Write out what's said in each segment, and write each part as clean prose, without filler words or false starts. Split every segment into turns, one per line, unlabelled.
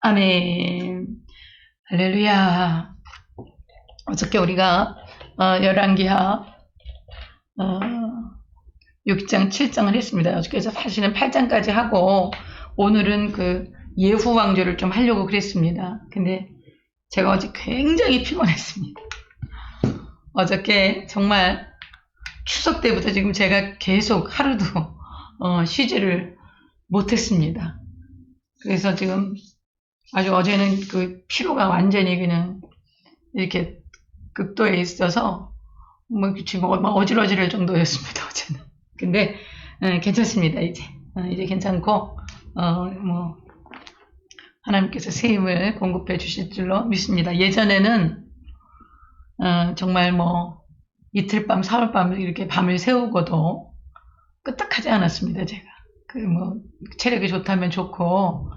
아멘. 할렐루야. 어저께 우리가 열왕기하 6장, 7장을 했습니다. 어저께서 사실은 8장까지 하고 오늘은 그 예후 왕조를 좀 하려고 그랬습니다. 근데 제가 어제 굉장히 피곤했습니다. 어저께 정말 추석 때부터 지금 제가 계속 하루도 쉬지를 못했습니다. 그래서 지금 아주 어제는 그 피로가 완전히 그냥 이렇게 극도에 있어서 지금 어질어질할 정도였습니다. 어제는. 근데 괜찮습니다. 이제 괜찮고 하나님께서 새 힘을 공급해 주실 줄로 믿습니다. 예전에는 정말 이틀 밤, 사흘 밤 이렇게 밤을 새우고도 끄떡하지 않았습니다. 제가 체력이 좋다면 좋고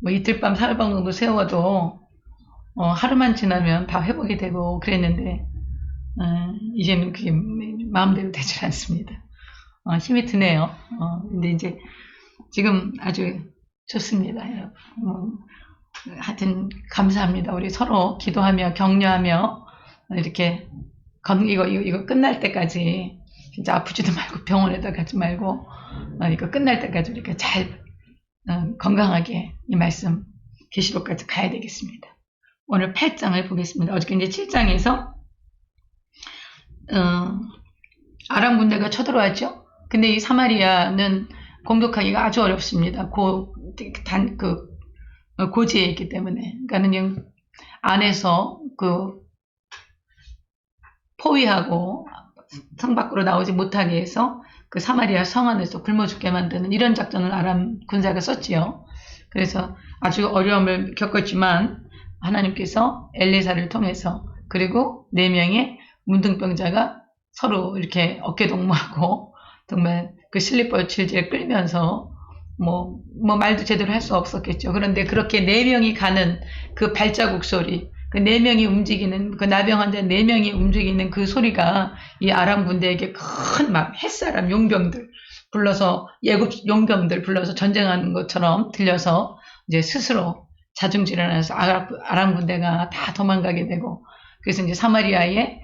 이틀 밤, 사흘 밤 정도 세워도 하루만 지나면 다 회복이 되고 그랬는데 이제는 그게 마음대로 되질 않습니다. 힘이 드네요. 근데 이제 지금 아주 좋습니다. 하여튼 감사합니다. 우리 서로 기도하며 격려하며 이렇게 이거 끝날 때까지 진짜 아프지도 말고 병원에다 가지 말고 이거 끝날 때까지 우리가 잘 건강하게 이 말씀 계시록까지 가야 되겠습니다. 오늘 8장을 보겠습니다. 어저께 이제 7장에서 아람 군대가 쳐들어왔죠. 근데 이 사마리아는 공격하기가 아주 어렵습니다. 고지에 있기 때문에. 그러니까 안에서 포위하고 성 밖으로 나오지 못하게 해서 그 사마리아 성 안에서 굶어 죽게 만드는 이런 작전을 아람 군사가 썼지요. 그래서 아주 어려움을 겪었지만 하나님께서 엘리사를 통해서 그리고 4명의 문둥병자가 서로 이렇게 어깨동무하고 정말 그 슬리퍼 질질 끌면서 말도 제대로 할 수 없었겠죠. 그런데 그렇게 4명이 가는 그 발자국 소리, 그 4명이 움직이는, 그 나병 환자 4명이 움직이는 그 소리가 이 아람 군대에게 큰 햇사람 용병들 불러서, 예굽 용병들 불러서 전쟁하는 것처럼 들려서 이제 스스로 자중질환해서 아람 군대가 다 도망가게 되고, 그래서 이제 사마리아에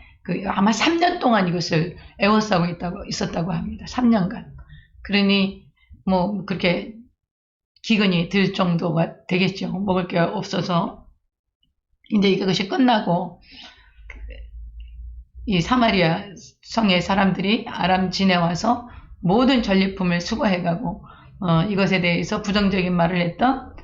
아마 3년 동안 이것을 애워싸고 있었다고 합니다. 3년간. 그러니 그렇게 기근이 들 정도가 되겠죠. 먹을 게 없어서. 이제 이것이 끝나고 이 사마리아 성의 사람들이 아람 진에 와서 모든 전리품을 수거해가고 이것에 대해서 부정적인 말을 했던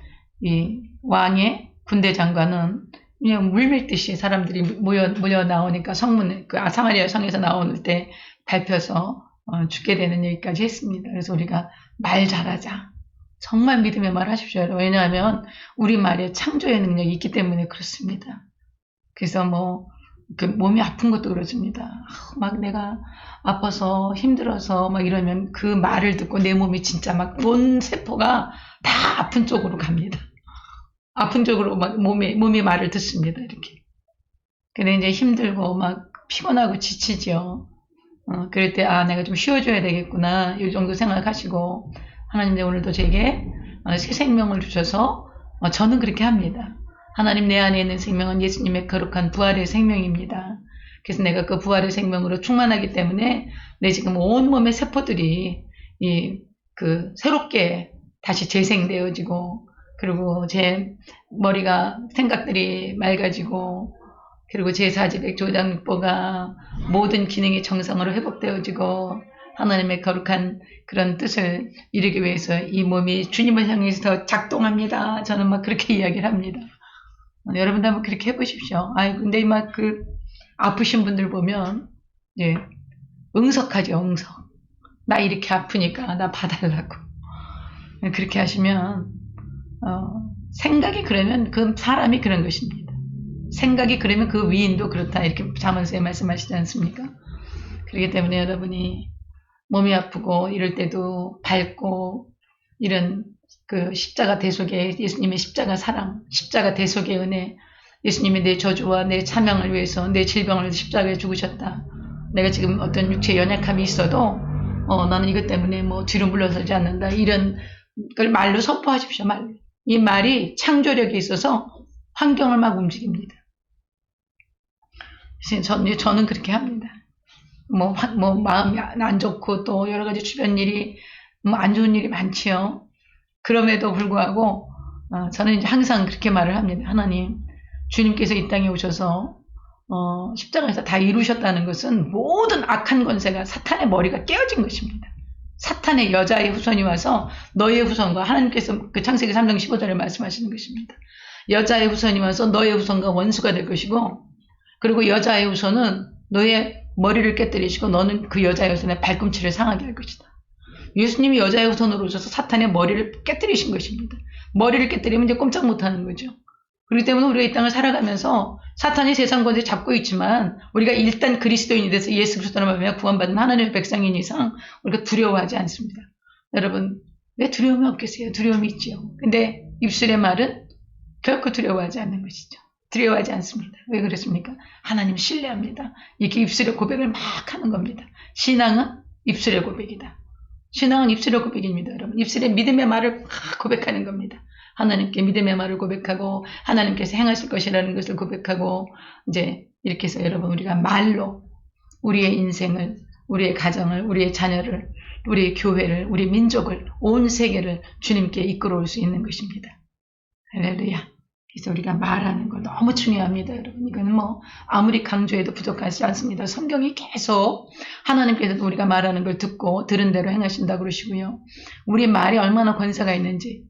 이 왕의 군대 장관은 그냥 물밀듯이 사람들이 모여 나오니까 사마리아 성에서 나오는 때 밟혀서 죽게 되는 얘기까지 했습니다. 그래서 우리가 말 잘하자. 정말 믿음의 말 하십시오. 왜냐하면 우리 말에 창조의 능력이 있기 때문에 그렇습니다. 그래서 몸이 아픈 것도 그렇습니다. 내가 아파서 힘들어서 이러면 그 말을 듣고 내 몸이 진짜 온 세포가 다 아픈 쪽으로 갑니다. 아픈 쪽으로 몸이 말을 듣습니다. 이렇게. 근데 이제 힘들고 피곤하고 지치죠. 그럴 때 내가 좀 쉬어줘야 되겠구나 이 정도 생각하시고 하나님 오늘도 제게 새 생명을 주셔서 저는 그렇게 합니다. 하나님 내 안에 있는 생명은 예수님의 거룩한 부활의 생명입니다. 그래서 내가 그 부활의 생명으로 충만하기 때문에 내 지금 온몸의 세포들이 새롭게 다시 재생되어지고 그리고 제 머리가 생각들이 맑아지고 그리고 제 사지백 조장육보가 모든 기능이 정상으로 회복되어지고 하나님의 거룩한 그런 뜻을 이루기 위해서 이 몸이 주님을 향해서 작동합니다. 저는 그렇게 이야기를 합니다. 여러분도 한번 그렇게 해보십시오. 근데 아프신 분들 보면 응석하죠. 응석. 나 이렇게 아프니까 나 봐달라고. 그렇게 하시면 생각이 그러면 그 사람이 그런 것입니다. 생각이 그러면 그 위인도 그렇다. 이렇게 잠언서에 말씀하시지 않습니까? 그렇기 때문에 여러분이 몸이 아프고 이럴 때도 밝고 이런 십자가 대속의 예수님의 십자가 사랑, 십자가 대속의 은혜, 예수님이 내 저주와 내 차명을 위해서 내 질병을 십자가에 죽으셨다. 내가 지금 어떤 육체의 연약함이 있어도 나는 이것 때문에 뒤로 물러서지 않는다. 이런 걸 말로 선포하십시오. 말로. 이 말이 창조력이 있어서 환경을 막 움직입니다. 저는 그렇게 합니다. 마음이 안 좋고 또 여러 가지 주변 일이, 안 좋은 일이 많지요. 그럼에도 불구하고, 저는 이제 항상 그렇게 말을 합니다. 하나님, 주님께서 이 땅에 오셔서, 십자가에서 다 이루셨다는 것은 모든 악한 권세가 사탄의 머리가 깨어진 것입니다. 사탄의 여자의 후손이 와서 너의 후손과 하나님께서 그 창세기 3장 15절에 말씀하시는 것입니다. 여자의 후손이 와서 너의 후손과 원수가 될 것이고, 그리고 여자의 후손은 너의 머리를 깨뜨리시고 너는 그 여자의 후손의 발꿈치를 상하게 할 것이다. 예수님이 여자의 후손으로 오셔서 사탄의 머리를 깨뜨리신 것입니다. 머리를 깨뜨리면 이제 꼼짝 못하는 거죠. 그렇기 때문에 우리가 이 땅을 살아가면서 사탄이 세상 권세 잡고 있지만 우리가 일단 그리스도인이 돼서 예수 그리스도로 말미암아 구원받은 하나님의 백성인 이상 우리가 두려워하지 않습니다. 여러분, 왜 두려움이 없겠어요? 두려움이 있지요. 근데 입술의 말은 결코 두려워하지 않는 것이죠. 두려워하지 않습니다. 왜 그렇습니까? 하나님 신뢰합니다. 이렇게 입술의 고백을 막 하는 겁니다. 신앙은 입술의 고백이다. 신앙은 입술의 고백입니다. 여러분, 입술의 믿음의 말을 막 고백하는 겁니다. 하나님께 믿음의 말을 고백하고 하나님께서 행하실 것이라는 것을 고백하고 이제 이렇게 해서 여러분 우리가 말로 우리의 인생을, 우리의 가정을, 우리의 자녀를, 우리의 교회를, 우리 민족을, 온 세계를 주님께 이끌어올 수 있는 것입니다. 할렐루야. 그래서 우리가 말하는 거 너무 중요합니다, 여러분. 이거는 아무리 강조해도 부족하지 않습니다. 성경이 계속 하나님께서도 우리가 말하는 걸 듣고 들은 대로 행하신다고 그러시고요. 우리 말이 얼마나 권세가 있는지,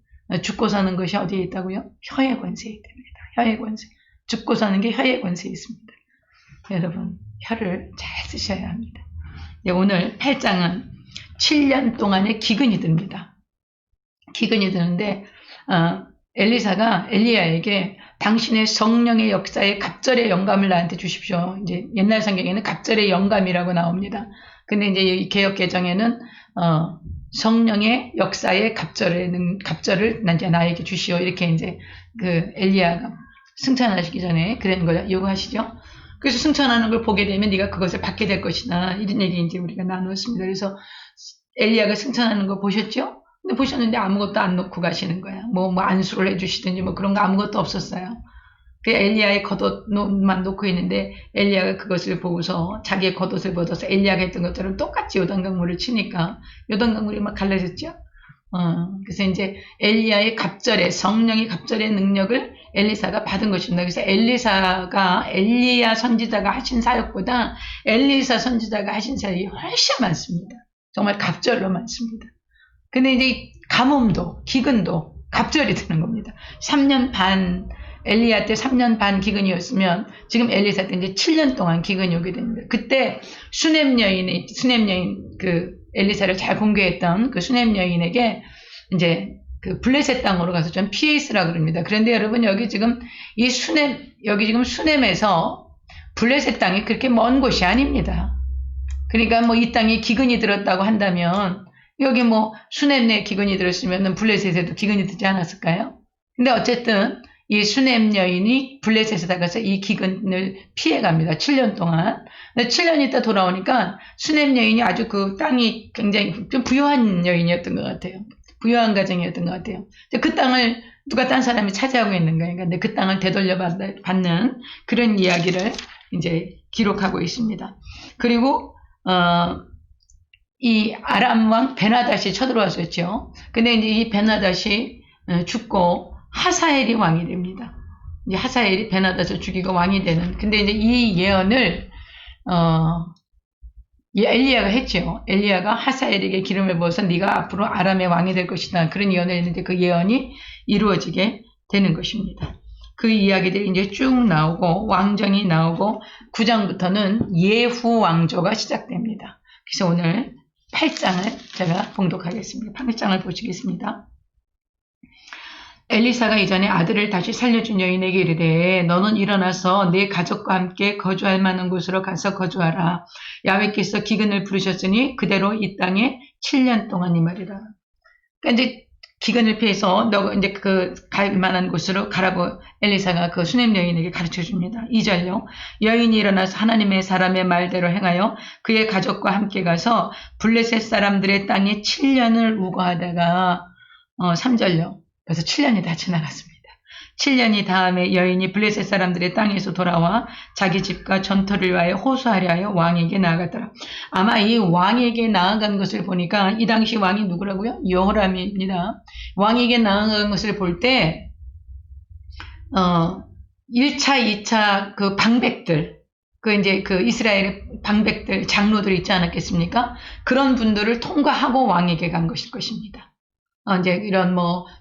죽고 사는 것이 어디에 있다고요? 혀의 권세에 있답니다. 혀의 권세. 죽고 사는 게 혀의 권세에 있습니다. 여러분, 혀를 잘 쓰셔야 합니다. 오늘 8장은 7년 동안의 기근이 듭니다. 기근이 드는데, 엘리사가 엘리야에게 당신의 성령의 역사에 갑절의 영감을 나한테 주십시오. 이제 옛날 성경에는 갑절의 영감이라고 나옵니다. 근데 이제 이 개역 개정에는 성령의 역사에 갑절을 이제 나에게 주시오. 이렇게 이제 그 엘리야가 승천하시기 전에 그런 걸 요구하시죠. 그래서 승천하는 걸 보게 되면 네가 그것을 받게 될 것이다. 이런 얘기 이제 우리가 나누었습니다. 그래서 엘리야가 승천하는 거 보셨죠? 근데 보셨는데 아무것도 안 놓고 가시는 거야. 안수를 해주시든지 그런 거 아무것도 없었어요. 그 엘리야의 겉옷만 놓고 있는데 엘리야가 그것을 보고서 자기의 겉옷을 벗어서 엘리야가 했던 것처럼 똑같이 요단강물을 치니까 요단강물이 막 갈라졌죠. 그래서 이제 엘리야의 갑절의 성령의 갑절의 능력을 엘리사가 받은 것입니다. 그래서 엘리사가 엘리야 선지자가 하신 사역보다 엘리사 선지자가 하신 사역이 훨씬 많습니다. 정말 갑절로 많습니다. 근데 이제 가뭄도 기근도 갑절이 드는 겁니다. 3년 반 엘리야 때 3년 반 기근이었으면 지금 엘리사 때 이제 7년 동안 기근이 오게 됩니다. 그때 수넴 여인 그 엘리사를 잘 공개했던 그 수넴 여인에게 이제 그 블레셋 땅으로 가서 좀 피해 있으라 그럽니다. 그런데 여러분 여기 지금 수넴에서 블레셋 땅이 그렇게 먼 곳이 아닙니다. 그러니까 이 땅에 기근이 들었다고 한다면 여기 수넴에 기근이 들었으면 블레셋에도 기근이 들지 않았을까요? 근데 어쨌든 이 수넴 여인이 블레셋에 가서 이 기근을 피해갑니다. 7년 동안. 7년 있다 돌아오니까 수넴 여인이 아주 그 땅이 굉장히 좀 부유한 여인이었던 것 같아요. 부유한 가정이었던 것 같아요. 그 땅을 누가 딴 사람이 차지하고 있는 거예요. 근데 그 땅을 되돌려 받는 그런 이야기를 이제 기록하고 있습니다. 그리고 이 아람 왕 베나닷이 쳐들어왔었죠. 근데 이제 이 베나닷이 죽고 하사엘이 왕이 됩니다. 이제 하사엘이 베나닷을 죽이고 왕이 되는. 근데 이제 이 예언을 엘리야가 했죠. 엘리야가 하사엘에게 기름을 부어서 네가 앞으로 아람의 왕이 될 것이다. 그런 예언을 했는데 그 예언이 이루어지게 되는 것입니다. 그 이야기들이 이제 쭉 나오고 왕정이 나오고 9장부터는 예후 왕조가 시작됩니다. 그래서 오늘 8장을 제가 봉독하겠습니다. 8장을 보시겠습니다. 엘리사가 이전에 아들을 다시 살려준 여인에게 이르되 너는 일어나서 내 가족과 함께 거주할 만한 곳으로 가서 거주하라. 야훼께서 기근을 부르셨으니 그대로 이 땅에 7년 동안 이 말이라. 그러니까 이제 기근을 피해서 너 이제 그 갈 만한 곳으로 가라고 엘리사가 그 수넴 여인에게 가르쳐 줍니다. 2절요. 여인이 일어나서 하나님의 사람의 말대로 행하여 그의 가족과 함께 가서 블레셋 사람들의 땅에 7년을 우거하다가 3절요. 벌써 7년이 다 지나갔습니다. 7년이 다음에 여인이 블레셋 사람들의 땅에서 돌아와 자기 집과 전터를 위하여 호소하려 하여 왕에게 나아갔더라. 아마 이 왕에게 나아간 것을 보니까 이 당시 왕이 누구라고요? 여호람입니다. 왕에게 나아간 것을 볼 때 1차, 2차 그 방백들, 이제 그 이스라엘의 방백들, 장로들 있지 않았겠습니까? 그런 분들을 통과하고 왕에게 간 것일 것입니다. 이제 이런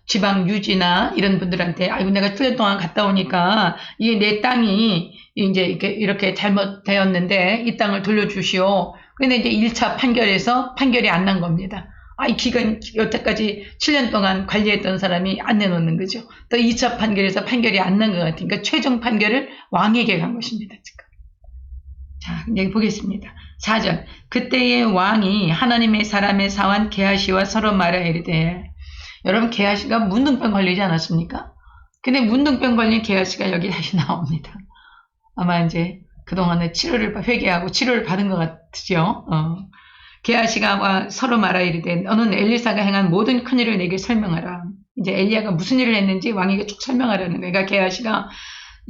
지방 유지나 이런 분들한테, 아이고, 내가 7년 동안 갔다 오니까 이게 내 땅이 이제 이렇게 잘못되었는데 이 땅을 돌려주시오. 근데 이제 1차 판결에서 판결이 안 난 겁니다. 이 기간, 여태까지 7년 동안 관리했던 사람이 안 내놓는 거죠. 또 2차 판결에서 판결이 안 난 것 같으니까 최종 판결을 왕에게 간 것입니다, 지금. 자, 이제 보겠습니다. 4절. 그때의 왕이 하나님의 사람의 사환 게하시와 서로 말하여 이르되, 여러분, 게하시가 문둥병 걸리지 않았습니까? 근데 문둥병 걸린 게하시가 여기 다시 나옵니다. 아마 이제 그동안에 회개하고 치료를 받은 것 같죠. 게하시가 서로 말하여 이르되, 너는 엘리사가 행한 모든 큰일을 내게 설명하라. 이제 엘리야가 무슨 일을 했는지 왕에게 쭉 설명하라는 거예요. 그러니까 게하시가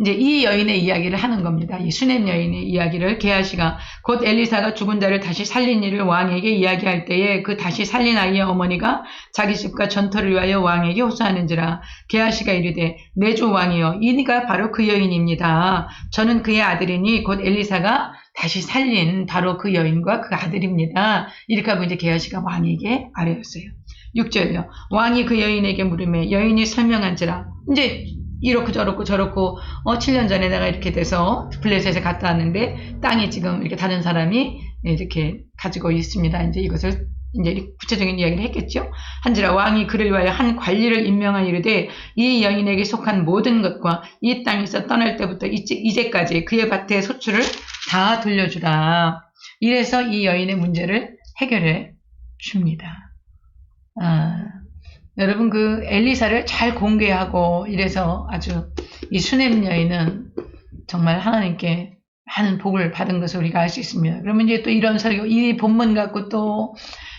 이제 이 여인의 이야기를 하는 겁니다. 이 수넴 여인의 이야기를 게하시가 곧 엘리사가 죽은 자를 다시 살린 일을 왕에게 이야기할 때에 그 다시 살린 아이의 어머니가 자기 집과 전터를 위하여 왕에게 호소하는지라. 게하시가 이르되, 내 주 왕이여, 이가 바로 그 여인입니다. 저는 그의 아들이니 곧 엘리사가 다시 살린 바로 그 여인과 그 아들입니다. 이렇게 하고 이제 게하시가 왕에게 아뢰었어요. 6절요. 왕이 그 여인에게 물으매 여인이 설명한지라. 이제 이렇고 저렇고 7년 전에 내가 이렇게 돼서 블레셋에 갔다 왔는데 땅이 지금 이렇게 다른 사람이 이렇게 가지고 있습니다. 이제 이것을 이제 구체적인 이야기를 했겠죠. 한지라 왕이 그를 위하여 한 관리를 임명하여 이르되, 이 여인에게 속한 모든 것과 이 땅에서 떠날 때부터 이제까지 그의 밭의 소출을 다 돌려주라. 이래서 이 여인의 문제를 해결해 줍니다. 여러분, 그 엘리사를 잘 공개하고 이래서 아주 이 수넴 여인은 정말 하나님께 많은 복을 받은 것을 우리가 알 수 있습니다. 그러면 이제 또 이런 설교, 이 본문 갖고 또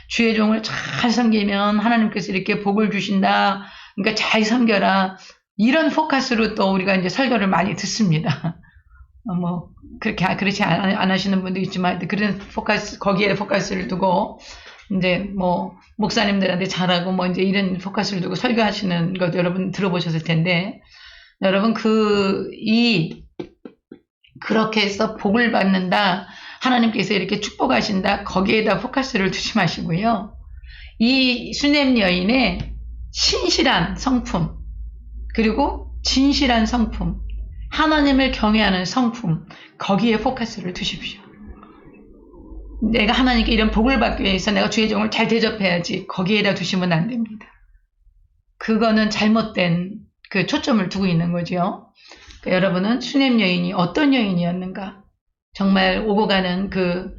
주의 종을 잘 섬기면 하나님께서 이렇게 복을 주신다. 그러니까 잘 섬겨라. 이런 포커스로 또 우리가 이제 설교를 많이 듣습니다. 그렇지 안 하시는 분도 있지만 그런 거기에 포커스를 두고 이제 목사님들한테 잘하고 이제 이런 포커스를 두고 설교하시는 것 여러분 들어보셨을 텐데, 여러분 그렇게 해서 복을 받는다, 하나님께서 이렇게 축복하신다, 거기에다 포커스를 두지 마시고요. 이 수넴 여인의 신실한 성품, 그리고 진실한 성품, 하나님을 경외하는 성품, 거기에 포커스를 두십시오. 내가 하나님께 이런 복을 받기 위해서 내가 주의 종을 잘 대접해야지, 거기에다 두시면 안 됩니다. 그거는 잘못된 그 초점을 두고 있는 거죠. 그러니까 여러분은 수넴 여인이 어떤 여인이었는가? 정말 오고 가는 그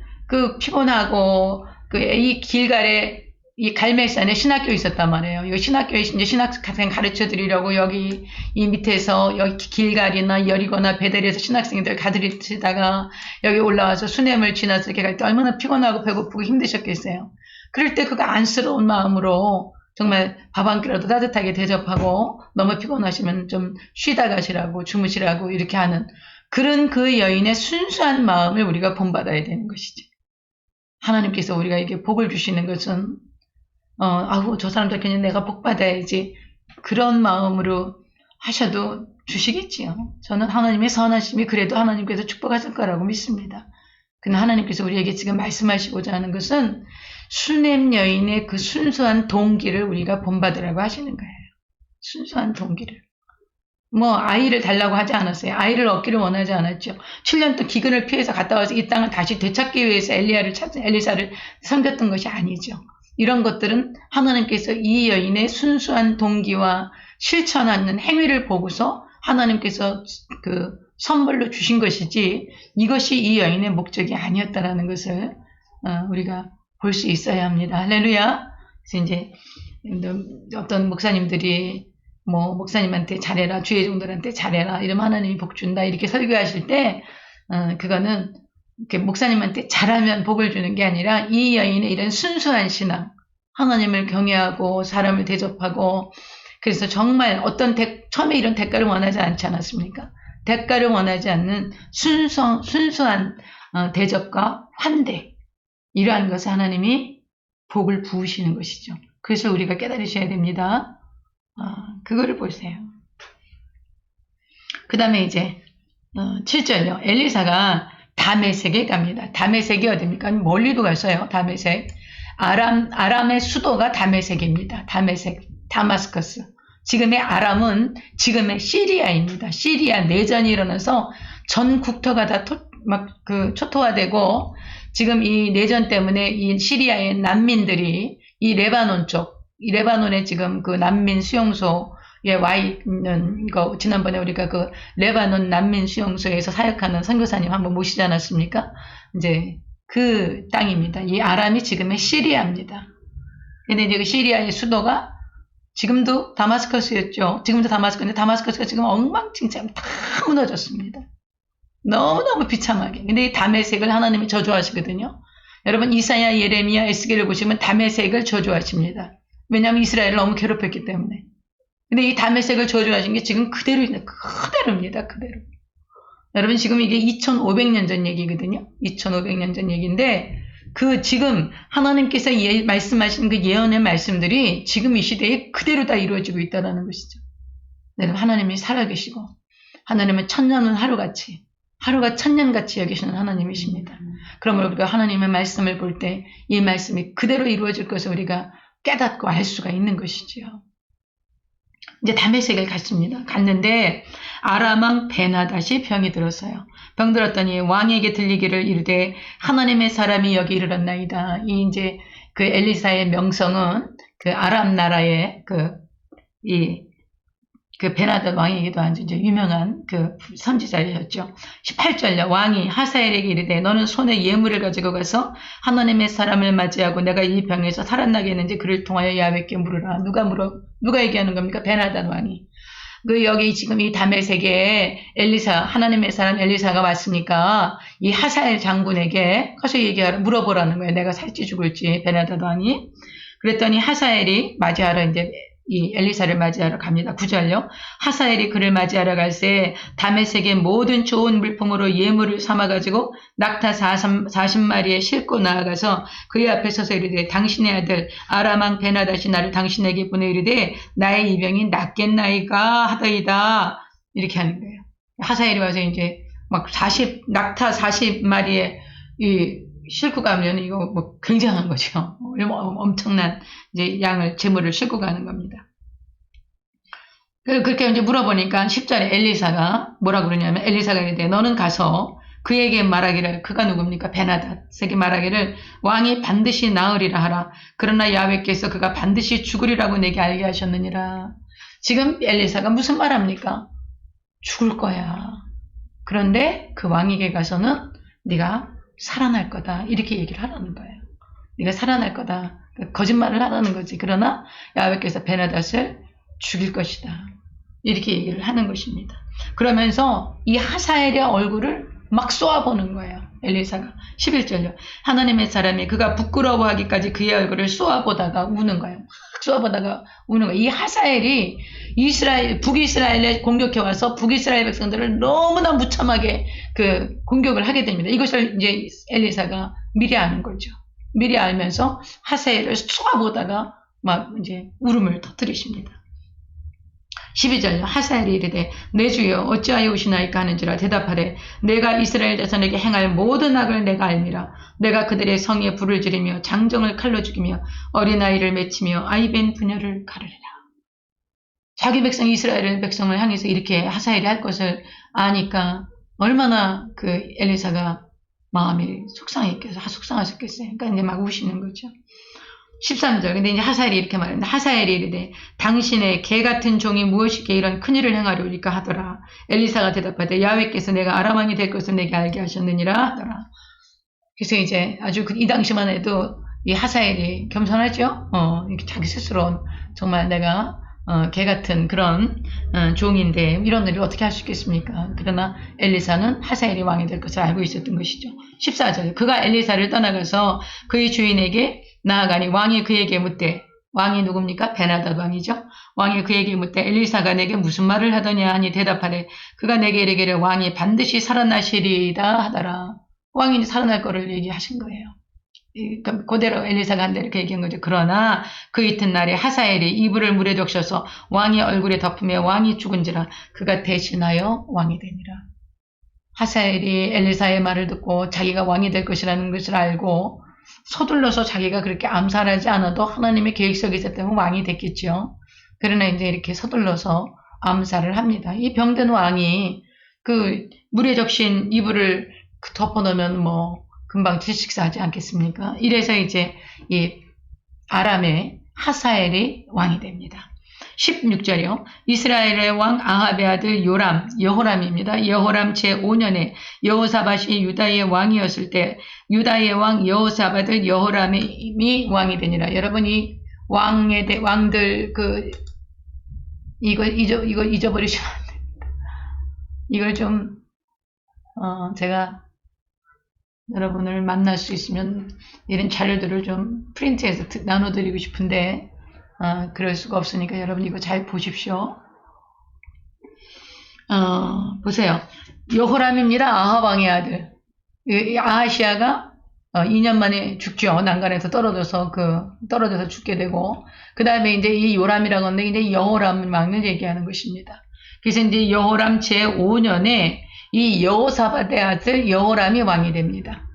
피곤하고 이 길갈에 이 갈멜산에 신학교 있었단 말이에요. 이 신학교에 이제 신학생 가르쳐 드리려고 여기 이 밑에서 여기 길갈이나 여리고나 베델에서 신학생들 가르치다가 여기 올라와서 수넴을 지나서 이렇게 갈 때 얼마나 피곤하고 배고프고 힘드셨겠어요. 그럴 때 그거 안쓰러운 마음으로 정말 밥 한 끼라도 따뜻하게 대접하고, 너무 피곤하시면 좀 쉬다 가시라고, 주무시라고 이렇게 하는 그런 그 여인의 순수한 마음을 우리가 본받아야 되는 것이지. 하나님께서 우리가 이게 복을 주시는 것은 저 사람들 그냥 내가 복 받아야지, 그런 마음으로 하셔도 주시겠지요. 저는 하나님의 선하심이 그래도 하나님께서 축복하실 거라고 믿습니다. 그러나 하나님께서 우리에게 지금 말씀하시고자 하는 것은 수넴 여인의 그 순수한 동기를 우리가 본받으라고 하시는 거예요. 순수한 동기를. 아이를 달라고 하지 않았어요. 아이를 얻기를 원하지 않았죠. 7년 동안 기근을 피해서 갔다 와서 이 땅을 다시 되찾기 위해서 엘리사를 섬겼던 것이 아니죠. 이런 것들은 하나님께서 이 여인의 순수한 동기와 실천하는 행위를 보고서 하나님께서 그 선물로 주신 것이지, 이것이 이 여인의 목적이 아니었다라는 것을 우리가 볼 수 있어야 합니다. 할렐루야. 그래서 이제 어떤 목사님들이 목사님한테 잘해라, 주의 종들한테 잘해라, 이러면 하나님이 복 준다, 이렇게 설교하실 때 그거는 이렇게 목사님한테 잘하면 복을 주는 게 아니라 이 여인의 이런 순수한 신앙, 하나님을 경외하고 사람을 대접하고 그래서 정말 처음에 이런 대가를 원하지 않지 않았습니까? 대가를 원하지 않는 순수한 대접과 환대. 이러한 것을 하나님이 복을 부으시는 것이죠. 그래서 우리가 깨달으셔야 됩니다. 그거를 보세요. 그 다음에 이제 7절요. 엘리사가 다메섹에 갑니다. 다메섹이 어디입니까? 멀리도 갔어요. 다메섹. 아람의 수도가 다메섹입니다. 다메섹, 다마스커스. 지금의 아람은 지금의 시리아입니다. 시리아 내전이 일어나서 전 국토가 다 초토화되고 지금 이 내전 때문에 이 시리아의 난민들이 이 레바논에 지금 그 난민 수용소에 와 있는 거, 지난번에 우리가 그 레바논 난민 수용소에서 사역하는 선교사님 한번 모시지 않았습니까? 이제 그 땅입니다. 이 아람이 지금의 시리아입니다. 근데 이제 그 시리아의 수도가 지금도 다마스커스였죠. 지금도 다마스커스인데 다마스커스가 지금 엉망진창 다 무너졌습니다. 너무너무 비참하게. 근데 이 다메섹을 하나님이 저주하시거든요. 여러분 이사야, 예레미야, 에스겔을 보시면 다메섹을 저주하십니다. 왜냐하면 이스라엘을 너무 괴롭혔기 때문에. 근데 이 다메섹을 저주하신 게 지금 그대로입니다. 그대로. 여러분 지금 이게 2500년 전 얘기거든요. 2500년 전 얘기인데 지금 하나님께서 말씀하신 그 예언의 말씀들이 지금 이 시대에 그대로 다 이루어지고 있다는 것이죠. 여러분 하나님이 살아계시고 하나님은 천년은 하루가 천년같이 여기시는 하나님이십니다. 그러므로 우리가 하나님의 말씀을 볼 때 이 말씀이 그대로 이루어질 것을 우리가 깨닫고 알 수가 있는 것이지요. 이제 다메섹을 갔는데 아람 왕 베나닷이 병이 들었어요. 병 들었더니 왕에게 들리기를 이르되 하나님의 사람이 여기 이르렀나이다. 이 이제 그 엘리사의 명성은 그 아람 나라의 그 베나닷 왕에게도 아주 이제 유명한 그 선지자였죠. 18절요. 왕이 하사엘에게 이르되 너는 손에 예물을 가지고 가서 하나님의 사람을 맞이하고 내가 이 병에서 살아나게 했는지 그를 통하여 야훼께 물으라. 누가 얘기하는 겁니까? 베나닷 왕이. 여기 지금 이 다메섹에 하나님의 사람 엘리사가 왔으니까 이 하사엘 장군에게 가서 물어보라는 거예요. 내가 살지 죽을지 베나닷 왕이. 그랬더니 하사엘이 맞이하러 이제 이 엘리사를 맞이하러 갑니다. 9절요. 하사엘이 그를 맞이하러 갈새 다메섹의 모든 좋은 물품으로 예물을 삼아가지고 낙타 40마리에 싣고 나아가서 그의 앞에 서서 이르되 당신의 아들 아람 왕 베나닷이 나를 당신에게 보내 이르되 나의 이 병이 낫겠나이까 하더이다. 이렇게 하는 거예요. 하사엘이 와서 이제 낙타 40마리에 싣고 가면 이거 굉장한 거죠. 엄청난 이제 재물을 싣고 가는 겁니다. 그렇게 이제 물어보니까 10절에 엘리사가 뭐라 그러냐면 엘리사가 이르되 너는 가서 그에게 말하기를 그가 누굽니까? 베나닷에게 말하기를 왕이 반드시 나으리라 하라. 그러나 야훼께서 그가 반드시 죽으리라고 내게 알게 하셨느니라. 지금 엘리사가 무슨 말합니까? 죽을 거야. 그런데 그 왕에게 가서는 네가 살아날 거다. 이렇게 얘기를 하라는 거예요. 네가 살아날 거다. 거짓말을 하라는 거지. 그러나 야훼께서 베나닷을 죽일 것이다. 이렇게 얘기를 하는 것입니다. 그러면서 이 하사엘의 얼굴을 막 쏘아보는 거예요. 엘리사가. 11절요. 하나님의 사람이 그가 부끄러워하기까지 그의 얼굴을 쏘아보다가 우는 거예요. 막 쏘아보다가 우는 거예요. 이 하사엘이 북이스라엘에 공격해와서 북이스라엘 백성들을 너무나 무참하게 공격을 하게 됩니다. 이것을 이제 엘리사가 미리 아는 거죠. 미리 알면서 하사엘을 쏘아보다가 막 이제 울음을 터뜨리십니다. 12절 하사엘이 이르되 내 주여 어찌하여 오시나이까 하는지라 대답하되 내가 이스라엘 자손에게 행할 모든 악을 내가 알미라. 내가 그들의 성에 불을 지르며 장정을 칼로 죽이며 어린아이를 맺히며 아이벤 부녀를 가르리라. 자기 백성 이스라엘 백성을 향해서 이렇게 하사엘이 할 것을 아니까 얼마나 엘리사가 마음이 속상하셨겠어요. 그러니까 이제 막 우시는 거죠. 13절. 근데 이제 하사엘이 이렇게 말합니다. 하사엘이 이르되 당신의 개 같은 종이 무엇이기에 이런 큰일을 행하려니까 하더라. 엘리사가 대답하되 야훼께서 내가 아람 왕이 될 것을 내게 알게 하셨느니라 하더라. 그래서 이제 아주 이 당시만 해도 이 하사엘이 겸손하죠. 이렇게 자기 스스로 정말 내가 개 같은 그런 종인데 이런 일을 어떻게 할 수 있겠습니까? 그러나 엘리사는 하사엘이 왕이 될 것을 알고 있었던 것이죠. 14절. 그가 엘리사를 떠나가서 그의 주인에게 나아가니 왕이 그에게 묻되 왕이 누굽니까? 베나닷 왕이죠. 왕이 그에게 묻되 엘리사가 내게 무슨 말을 하더냐 하니 대답하되 그가 내게 이르기를 왕이 반드시 살아나시리이다 하더라. 왕이 살아날 거를 얘기하신 거예요. 그대로 엘리사가 한 대로 이렇게 얘기한 거죠. 그러나 그 이튿날에 하사엘이 이불을 물에 적셔서 왕의 얼굴에 덮으며 왕이 죽은지라 그가 대신하여 왕이 되니라. 하사엘이 엘리사의 말을 듣고 자기가 왕이 될 것이라는 것을 알고 서둘러서 자기가 그렇게 암살하지 않아도 하나님의 계획 속에 있었다면 왕이 됐겠죠. 그러나 이제 이렇게 서둘러서 암살을 합니다. 이 병든 왕이 그 물에 적신 이불을 덮어놓으면 뭐 금방 질식사하지 않겠습니까? 이래서 이제 이 아람의 하사엘이 왕이 됩니다. 16절이요. 이스라엘의 왕 아합의 아들 요람, 여호람입니다. 여호람 제5년에 여호사밧이 유다의 왕이었을 때 유다의 왕 여호사밧을 여호람이 왕이 되니라. 여러분 이 왕들 이거 잊어버리시면 안 됩니다. 이걸 좀 제가 여러분을 만날 수 있으면 이런 자료들을 좀 프린트해서 나눠드리고 싶은데 그럴 수가 없으니까 여러분 이거 잘 보십시오. 보세요. 여호람입니다. 아합 왕의 아들. 아하시아가 2년 만에 죽죠. 난간에서 떨어져서 죽게 되고 그 다음에 이제 이 요람이라고 하는데 이제 여호람 왕을 얘기하는 것입니다. 그래서 이제 여호람 제5년에 이 여호사밧의 아들 여호람이 왕이 됩니다.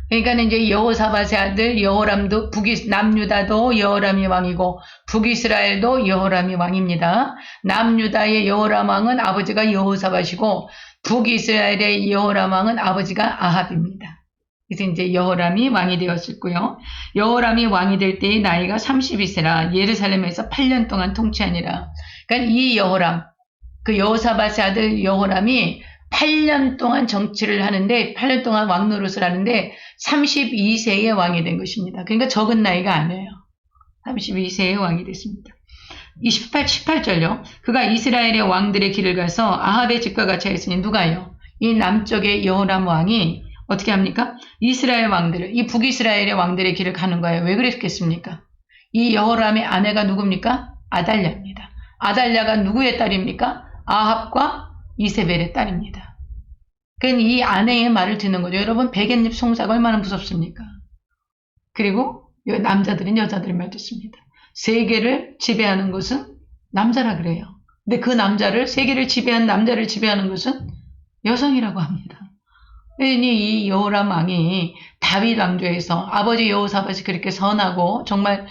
그러니까 이제 여호사밧의 아들 여호람도 남유다도 여호람이 왕이고 북이스라엘도 여호람이 왕입니다. 남유다의 여호람 왕은 아버지가 여호사밧이고 북이스라엘의 여호람 왕은 아버지가 아합입니다. 그래서 이제 여호람이 왕이 되었었고요. 여호람이 왕이 될 때의 나이가 32세라 예루살렘에서 8년 동안 통치하니라. 그러니까 이 여호람, 그 여호사밧의 아들 여호람이 8년 동안 정치를 하는데 8년 동안 왕 노릇을 하는데 32세의 왕이 된 것입니다. 그러니까 적은 나이가 아니에요. 32세의 왕이 됐습니다. 18절요. 그가 이스라엘의 왕들의 길을 가서 아합의 집과 같이 했으니 누가요? 이 남쪽의 여호람 왕이 어떻게 합니까? 이스라엘 왕들을, 이 북이스라엘의 왕들의 길을 가는 거예요. 왜 그랬겠습니까? 이 여호람의 아내가 누굽니까? 아달랴입니다. 아달랴가 누구의 딸입니까? 아합과 이세벨의 딸입니다. 그러니까 이 아내의 말을 듣는 거죠. 여러분 백엔잎 송사가 얼마나 무섭습니까? 그리고 남자들은 여자들의 말 듣습니다. 세계를 지배하는 것은 남자라 그래요. 근데 그 남자를 세계를 지배한 남자를 지배하는 것은 여성이라고 합니다. 이 여호람 왕이 다윗 왕조에서 아버지 여호사밧이 그렇게 선하고 정말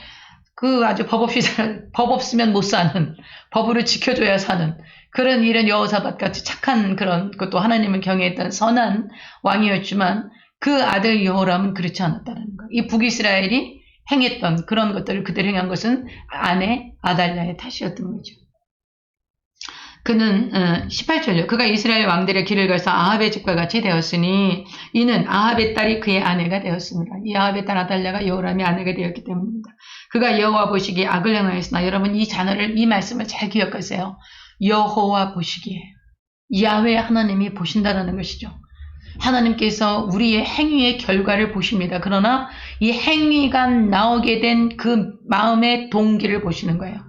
아주 법 없으면 못 사는, 법으로 지켜줘야 사는 그런 이런 여호사밧 같이 착한 그런 것도 하나님을 경외했던 선한 왕이었지만 그 아들 여호람은 그렇지 않았다는 거예요. 이 북이스라엘이 행했던 그런 것들을 그대로 행한 것은 아내 아달랴의 탓이었던 거죠. 그는 18절요. 그가 이스라엘 왕들의 길을 가서 아합의 집과 같이 되었으니 이는 아합의 딸이 그의 아내가 되었습니다. 이 아합의 딸 아달랴가 여호람의 아내가 되었기 때문입니다. 그가 여호와 보시기에 악을 행하였으나 여러분 이 말씀을 잘 기억하세요. 여호와 보시기에 야훼 하나님이 보신다라는 것이죠. 하나님께서 우리의 행위의 결과를 보십니다. 그러나 이 행위가 나오게 된 그 마음의 동기를 보시는 거예요.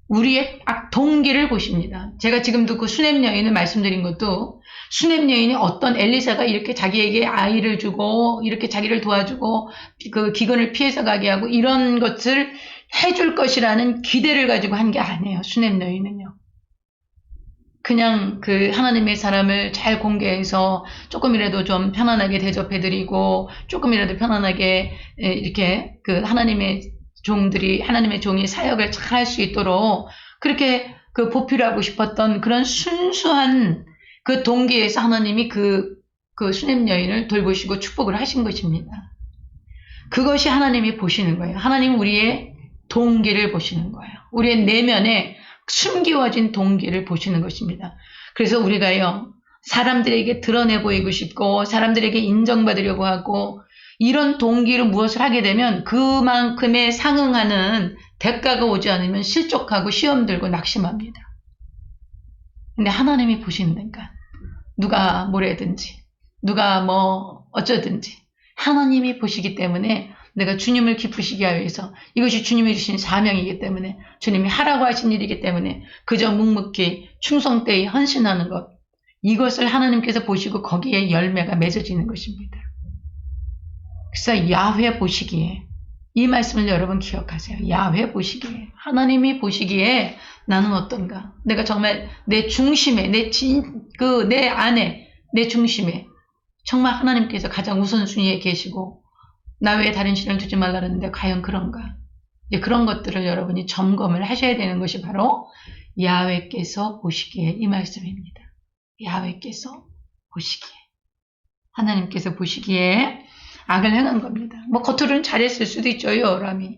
우리의 동기를 보십니다. 제가 지금도 그 수냄 여인을 말씀드린 것도 수냄 여인이 어떤 엘리사가 이렇게 자기에게 아이를 주고 이렇게 자기를 도와주고 그 기근을 피해서 가게 하고 이런 것을 해줄 것이라는 기대를 가지고 한 게 아니에요. 수냄 여인은요. 그냥 그 하나님의 사람을 잘 공개해서 조금이라도 좀 편안하게 대접해드리고 조금이라도 편안하게 이렇게 그 하나님의 종이 사역을 잘 할 수 있도록 그렇게 그 보필하고 싶었던 그런 순수한 그 동기에서 하나님이 그 수냄 여인을 돌보시고 축복을 하신 것입니다. 그것이 하나님이 보시는 거예요. 하나님은 우리의 동기를 보시는 거예요. 우리의 내면에 숨기워진 동기를 보시는 것입니다. 그래서 우리가요, 사람들에게 드러내 보이고 싶고 사람들에게 인정받으려고 하고 이런 동기로 무엇을 하게 되면 그만큼의 상응하는 대가가 오지 않으면 실족하고 시험 들고 낙심합니다. 근데 하나님이 보시니까 누가 뭐래든지 누가 뭐 어쩌든지 하나님이 보시기 때문에 내가 주님을 기쁘시게 하기 위해서 이것이 주님이 주신 사명이기 때문에 주님이 하라고 하신 일이기 때문에 그저 묵묵히 충성되이 헌신하는 것 이것을 하나님께서 보시고 거기에 열매가 맺어지는 것입니다. 그래서 야훼 보시기에 이 말씀을 여러분 기억하세요. 야훼 보시기에 하나님이 보시기에 나는 어떤가? 내가 정말 내 중심에 내 안에 내 중심에 정말 하나님께서 가장 우선순위에 계시고 나 외에 다른 신을 두지 말라 그러는데 과연 그런가? 이제 그런 것들을 여러분이 점검을 하셔야 되는 것이 바로 야훼께서 보시기에 이 말씀입니다. 야훼께서 보시기에 하나님께서 보시기에 악을 행한 겁니다. 뭐 겉으로는 잘했을 수도 있죠. 여호람이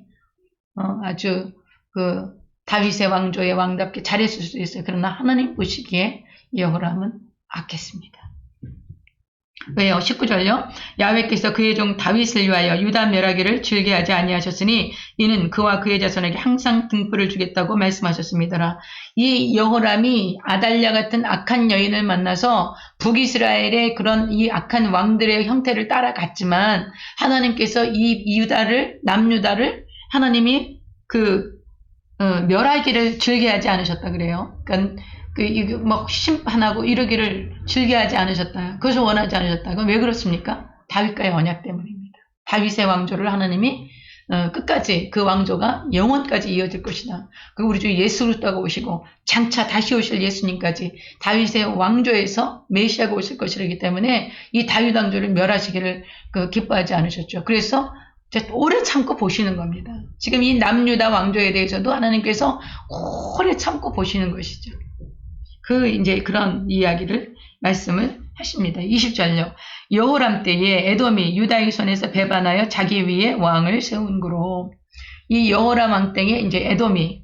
아주 그 다윗의 왕조의 왕답게 잘했을 수도 있어요. 그러나 하나님 보시기에 여호람은 악했습니다. 왜요? 19절요. 야훼께서 그의 종 다윗을 위하여 유다 멸하기를 즐겨하지 아니하셨으니 이는 그와 그의 자손에게 항상 등불을 주겠다고 말씀하셨습니다. 이 여호람이 아달랴 같은 악한 여인을 만나서 북이스라엘의 그런 이 악한 왕들의 형태를 따라갔지만 하나님께서 이 유다를 남유다를 하나님이 멸하기를 즐겨하지 않으셨다 그래요. 그러니까 막 심판하고 이러기를 즐겨하지 않으셨다. 그것을 원하지 않으셨다. 그건 왜 그렇습니까? 다윗과의 언약 때문입니다. 다윗의 왕조를 하나님이 끝까지 그 왕조가 영원까지 이어질 것이다. 그리고 우리 주 예수 그리스도가 오시고 장차 다시 오실 예수님까지 다윗의 왕조에서 메시아가 오실 것이기 때문에 이 다윗 왕조를 멸하시기를 기뻐하지 않으셨죠. 그래서 오래 참고 보시는 겁니다. 지금 이 남유다 왕조에 대해서도 하나님께서 오래 참고 보시는 것이죠. 이제 그런 이야기를 말씀을 하십니다. 20절요. 여호람 때에 에돔이 유다의 손에서 배반하여 자기 위에 왕을 세운 거로 이 여호람 왕 때에 이제 에돔이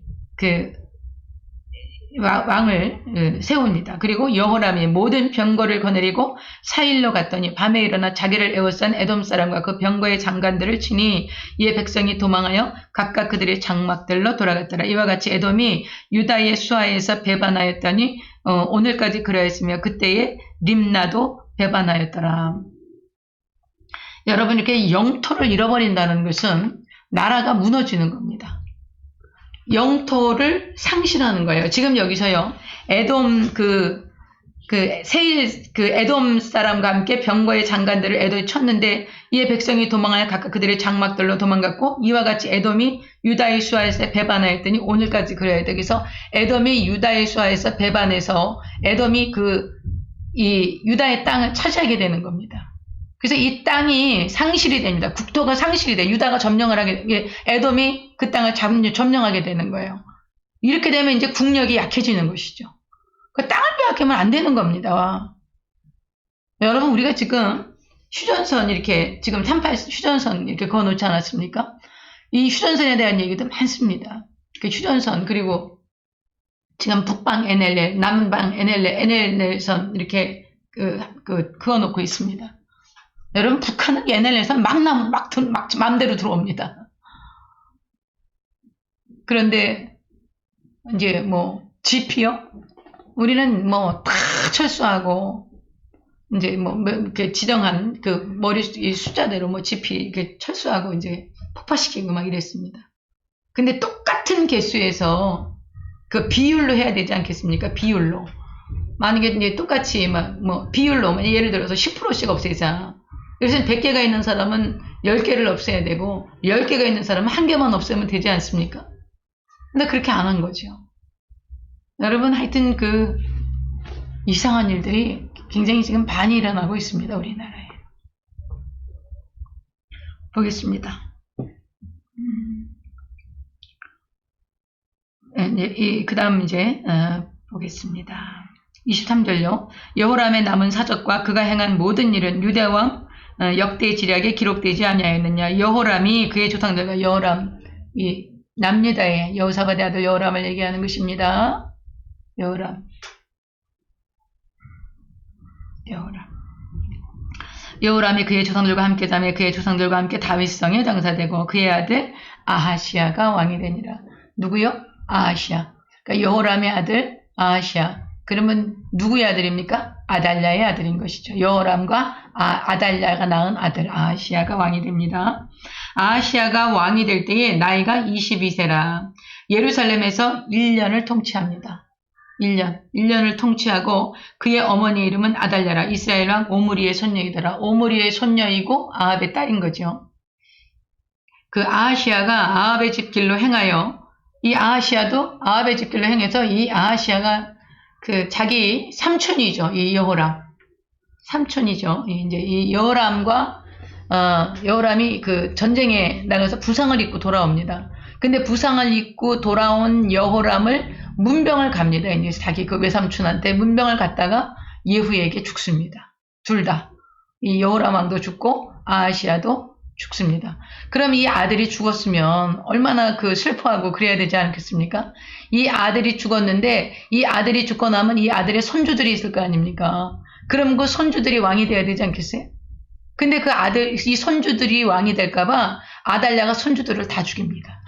왕을 세웁니다. 그리고 여호람이 모든 병거를 거느리고 사일로 갔더니 밤에 일어나 자기를 에워싼 에돔 사람과 그 병거의 장관들을 치니 이에 백성이 도망하여 각각 그들의 장막들로 돌아갔더라. 이와 같이 에돔이 유다의 수하에서 배반하였더니 오늘까지 그러했으며 그때에 림나도 배반하였더라. 여러분 이렇게 영토를 잃어버린다는 것은 나라가 무너지는 겁니다. 영토를 상실하는 거예요. 지금 여기서요, 에돔 에돔 사람과 함께 병거의 장관들을 에돔이 쳤는데 이에 백성이 도망하여 각각 그들의 장막들로 도망갔고 이와 같이 에돔이 유다의 수하에서 배반하였더니 오늘까지 그래야 돼. 그래서 에돔이 유다의 수하에서 배반해서 에돔이 이 유다의 땅을 차지하게 되는 겁니다. 그래서 이 땅이 상실이 됩니다. 국토가 상실이 돼. 유다가 점령을 하게 돼. 에돔이 그 땅을 점령하게 되는 거예요. 이렇게 되면 이제 국력이 약해지는 것이죠. 그 땅을 빼앗기면 안 되는 겁니다. 여러분, 우리가 지금 휴전선 이렇게 지금 38 휴전선 이렇게 그어놓지 않았습니까? 이 휴전선에 대한 얘기도 많습니다. 그 휴전선 그리고 지금 북방 NLL, 남방 NLL선 이렇게 그어놓고 있습니다. 여러분, 북한은 NLL선 마음대로 들어옵니다. 그런데 이제 뭐 GP요? 우리는 뭐 다 철수하고 이제 뭐 이렇게 지정한 머리 숫자대로 뭐 GP 이렇게 철수하고 이제 폭파시키고 막 이랬습니다. 근데 똑같은 개수에서 비율로 해야 되지 않겠습니까? 비율로. 만약에 이제 똑같이 비율로 예를 들어서 10%씩 없애자. 그래서 100개가 있는 사람은 10개를 없애야 되고 10개가 있는 사람은 1개만 없애면 되지 않습니까? 근데 그렇게 안 한 거죠. 여러분, 하여튼 이상한 일들이 굉장히 지금 많이 일어나고 있습니다. 우리나라에. 보겠습니다. 그 다음 이제 보겠습니다. 23절요. 여호람의 남은 사적과 그가 행한 모든 일은 유다왕 역대 지략에 기록되지 아니하였느냐. 여호람이 그의 조상들과 여호람, 이 남유다의 여호사밧의 아들 여호람을 얘기하는 것입니다. 여호람이 그의 조상들과 함께 자매 그의 조상들과 함께 다윗성에 장사되고 그의 아들 아하시아가 왕이 되니라. 누구요? 아하시아. 그러니까 여호람의 아들 아하시아. 그러면 누구의 아들입니까? 아달랴의 아들인 것이죠. 여호람과 아달랴가 낳은 아들 아하시야가 왕이 됩니다. 아하시야가 왕이 될 때에 나이가 22세라 예루살렘에서 1년을 통치합니다. 1년을 통치하고 그의 어머니의 이름은 아달랴라 이스라엘 왕 오므리의 손녀이더라. 오므리의 손녀이고 아합의 딸인 거죠. 그 아하시야가 아합의 집 길로 행하여 이 아하시야도 아합의 집 길로 행해서 이 아하시야가 그 자기 삼촌이죠. 이 여호람 삼촌이죠. 이제 이 여호람과 여호람이 그 전쟁에 나가서 부상을 입고 돌아옵니다. 근데 부상을 입고 돌아온 여호람을 문병을 갑니다. 이제 자기 그 외삼촌한테 문병을 갔다가 예후에게 죽습니다. 둘 다. 이 여호람 왕도 죽고 아하시야도 죽습니다. 그럼 이 아들이 죽었으면 얼마나 그 슬퍼하고 그래야 되지 않겠습니까? 이 아들이 죽었는데 이 아들이 죽고 나면 이 아들의 손주들이 있을 거 아닙니까? 그럼 그 손주들이 왕이 돼야 되지 않겠어요? 근데 그 아들, 이 손주들이 왕이 될까봐 아달랴가 손주들을 다 죽입니다.